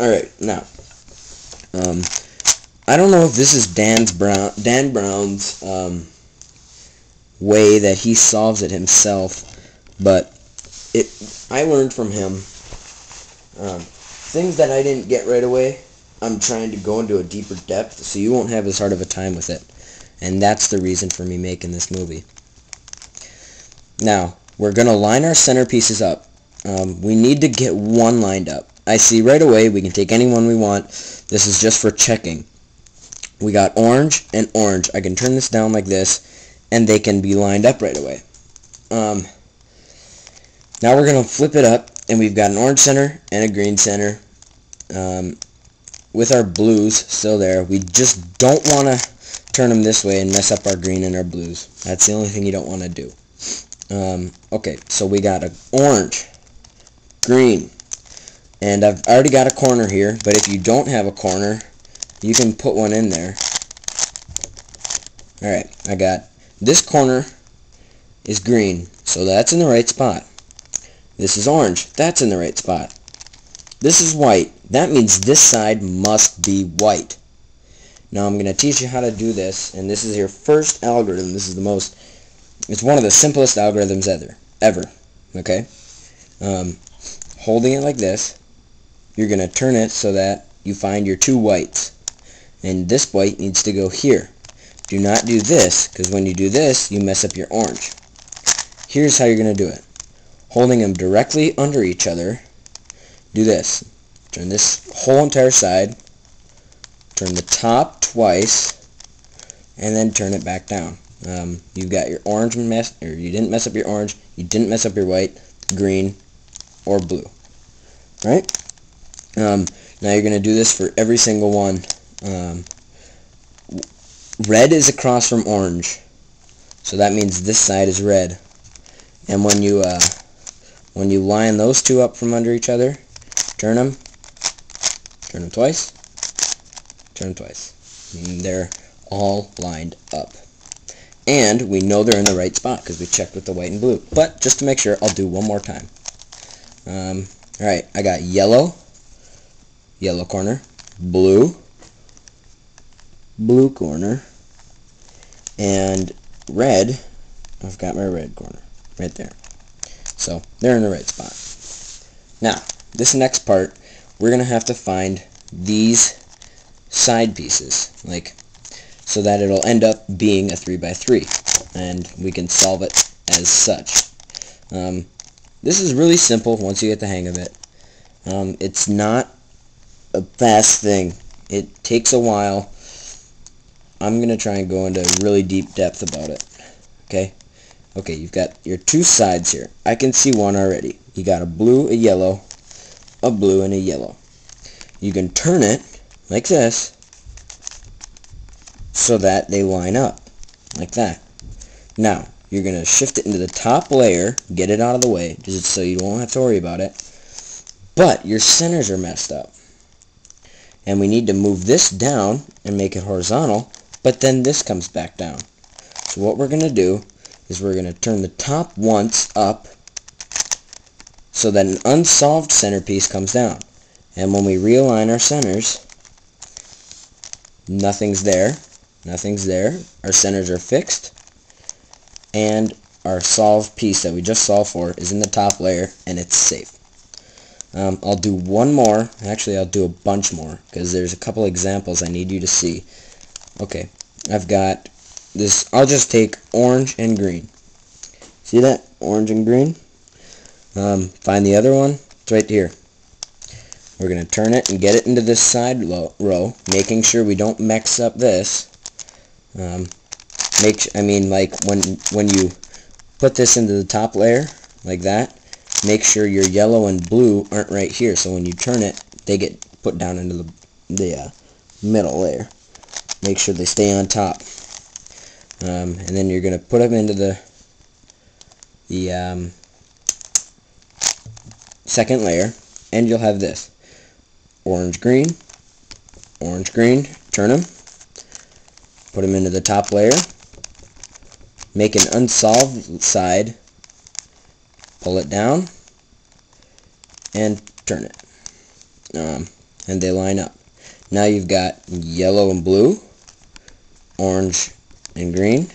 Alright, now, I don't know if this is Dan Brown's way that he solves it himself, but I learned from him things that I didn't get right away. I'm trying to go into a deeper depth so you won't have as hard of a time with it, and that's the reason for me making this movie. Now, we're going to line our centerpieces up. We need to get one lined up. I see right away we can take any one we want. This is just for checking. We got orange and orange. I can turn this down like this, and they can be lined up right away. Now we're going to flip it up, and we've got an orange center and a green center. With our blues still there, we just don't want to turn them this way and mess up our green and our blues. That's the only thing you don't want to do. Okay, so we got an orange, green, and I've already got a corner here, but if you don't have a corner, you can put one in there. Alright, I got this corner is green, so that's in the right spot. This is orange, that's in the right spot. This is white, that means this side must be white. Now I'm going to teach you how to do this, and this is your first algorithm. This is it's one of the simplest algorithms ever. Okay? Holding it like this, you're going to turn it so that you find your two whites. And this white needs to go here. Do not do this, because when you do this, you mess up your orange. Here's how you're going to do it. Holding them directly under each other, do this. Turn this whole entire side, turn the top twice, and then turn it back down. You've got your orange or you didn't mess up your orange, you didn't mess up your white, green, or blue. Right? Now you're going to do this for every single one. Red is across from orange, so that means this side is red. And when you line those two up from under each other, turn them twice, turn them twice. And they're all lined up. And we know they're in the right spot because we checked with the white and blue. But just to make sure, I'll do one more time. Alright, I got yellow corner, blue corner, and red. I've got my red corner right there. So they're in the right spot. Now, this next part, we're going to have to find these side pieces, so that it'll end up being a 3x3, and we can solve it as such. This is really simple once you get the hang of it. It's not a fast thing. It takes a while. I'm going to try and go into really deep depth about it. Okay, you've got your two sides here. I can see one already. You got a blue, a yellow, a blue, and a yellow. You can turn it like this so that they line up like that. Now, you're going to shift it into the top layer, get it out of the way, just so you won't have to worry about it. But your centers are messed up. And we need to move this down and make it horizontal, but then this comes back down. So what we're going to do is we're going to turn the top once up so that an unsolved centerpiece comes down. And when we realign our centers, nothing's there, our centers are fixed, and our solved piece that we just solved for is in the top layer, and it's safe. I'll do one more. Actually, I'll do a bunch more, because there's a couple examples I need you to see. Okay, I've got this. I'll just take orange and green. See that? Orange and green. Find the other one. It's right here. We're going to turn it and get it into this side row, making sure we don't mix up this. Like when you put this into the top layer, like that, make sure your yellow and blue aren't right here, so when you turn it, they get put down into the middle layer. Make sure they stay on top. And then you're going to put them into the second layer, and you'll have this. Orange, green, turn them, put them into the top layer, make an unsolved side, pull it down, and turn it. and they line up. Now you've got yellow and blue, orange and green.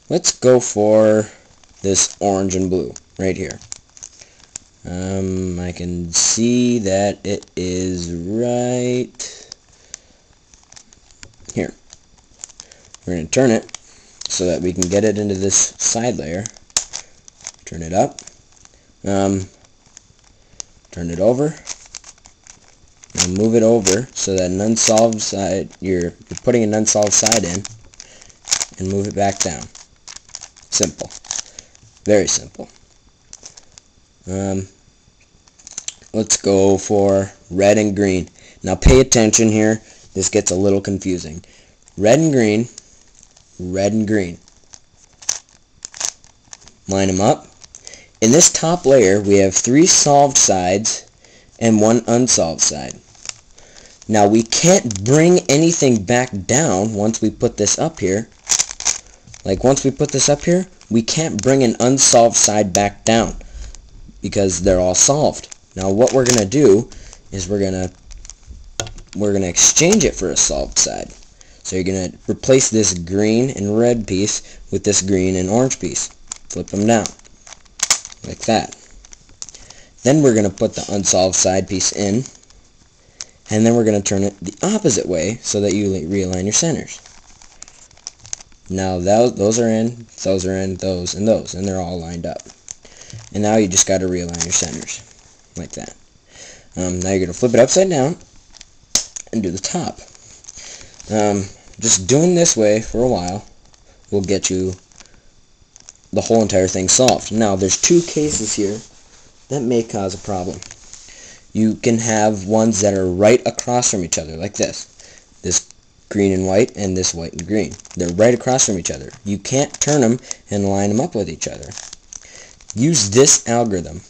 Let's go for this orange and blue right here. I can see that it is right here. We're going to turn it so that we can get it into this side layer. Turn it up. Turn it over. Now move it over so that an unsolved side, you're putting an unsolved side in, and move it back down. Simple. Very simple. Let's go for red and green. Now pay attention here. This gets a little confusing. Red and green. Red and green. Line them up. In this top layer, we have 3 solved sides and 1 unsolved side. Now we can't bring anything back down once we put this up here. Like once we put this up here, we can't bring an unsolved side back down because they're all solved. Now what we're going to do is we're going to exchange it for a solved side. So you're going to replace this green and red piece with this green and orange piece. Flip them down like that. Then we're going to put the unsolved side piece in, and then we're going to turn it the opposite way so that you realign your centers. Now those are in, those are in, those, and those, and they're all lined up. And now you just got to realign your centers, like that. Now you're going to flip it upside down and do the top. Just doing this way for a while will get you the whole entire thing solved. Now there's 2 cases here that may cause a problem. You can have ones that are right across from each other, like this. This green and white, and this white and green. They're right across from each other. You can't turn them and line them up with each other. Use this algorithm.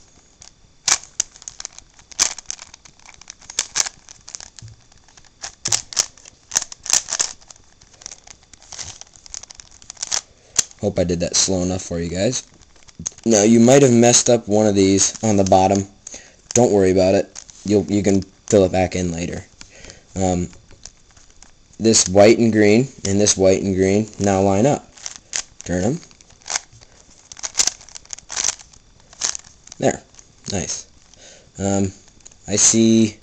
Hope I did that slow enough for you guys. Now you might have messed up one of these on the bottom. Don't worry about it. You can fill it back in later. This white and green and this white and green now line up. Turn them. There. Nice. I see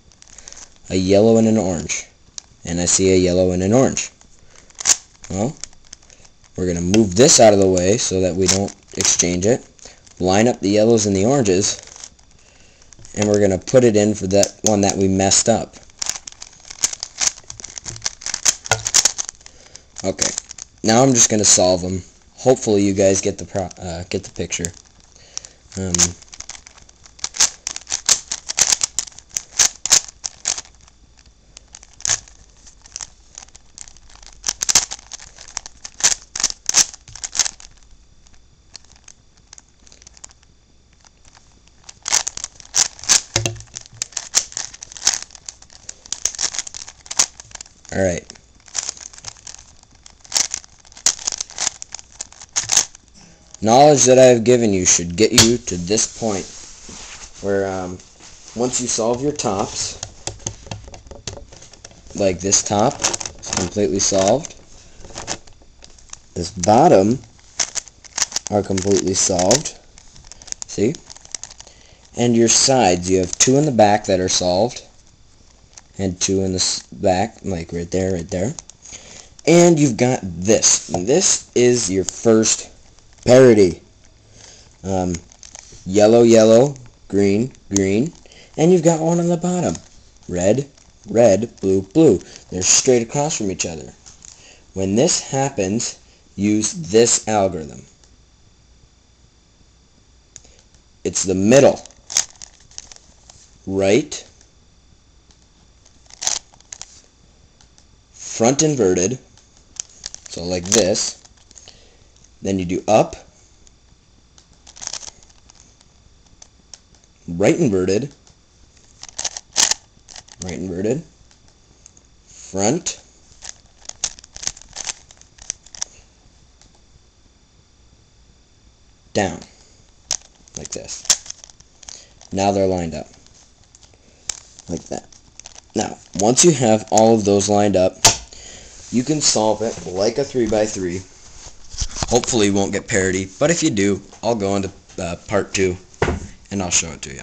a yellow and an orange. And I see a yellow and an orange. Well, we're going to move this out of the way so that we don't exchange it. Line up the yellows and the oranges. And we're going to put it in for that one that we messed up. Okay. Now I'm just going to solve them. Hopefully you guys get the picture. Alright. Knowledge that I have given you should get you to this point where once you solve your tops, like this top is completely solved, this bottom are completely solved, see? And your sides, you have 2 in the back that are solved, and 2 in the back, like right there, right there. And you've got this. And this is your first parity. Yellow, yellow, green, green. And you've got one on the bottom. Red, red, blue, blue. They're straight across from each other. When this happens, use this algorithm. It's the middle. Right, front inverted, so like this. Then you do up, right inverted, front, down, like this. Now they're lined up, like that. Now, once you have all of those lined up, you can solve it like a 3x3. Hopefully you won't get parity, but if you do, I'll go into part 2 and I'll show it to you.